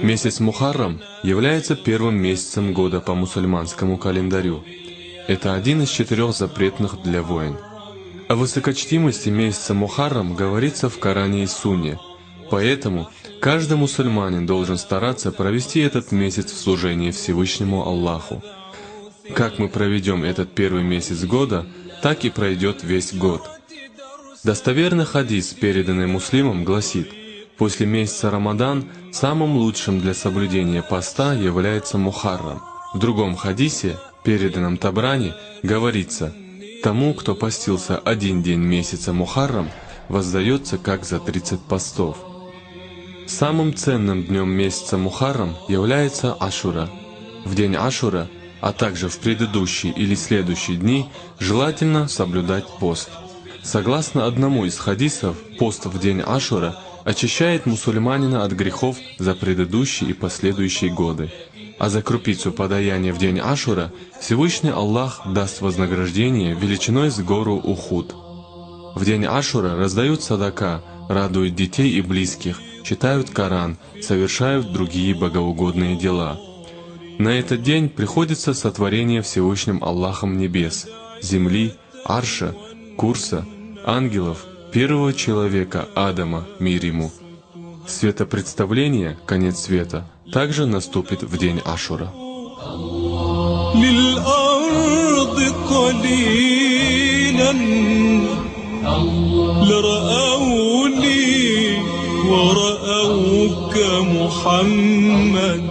Месяц Мухаррам является первым месяцем года по мусульманскому календарю. Это один из 4 запретных для войн. О высокочтимости месяца Мухаррам говорится в Коране и Сунне, поэтому каждый мусульманин должен стараться провести этот месяц в служении Всевышнему Аллаху. Как мы проведем этот первый месяц года, так и пройдет весь год. Достоверный хадис, переданный муслимам, гласит: после месяца Рамадан самым лучшим для соблюдения поста является Мухаррам. В другом хадисе, переданном Табрани, говорится: тому, кто постился один день месяца Мухаррам, воздается как за 30 постов. Самым ценным днем месяца Мухаррам является Ашура. В день Ашура, а также в предыдущие или следующие дни, желательно соблюдать пост. Согласно одному из хадисов, пост в день Ашура очищает мусульманина от грехов за предыдущие и последующие годы. А за крупицу подаяния в день Ашура Всевышний Аллах даст вознаграждение величиной с гору Ухуд. В день Ашура раздают садака, радуют детей и близких, читают Коран, совершают другие богоугодные дела. На этот день приходится сотворение Всевышним Аллахом небес, земли, арша, курса, ангелов, первого человека Адама, мир ему. Светопредставление, конец света, также наступит в день Ашура. لرأوني ورأوك محمد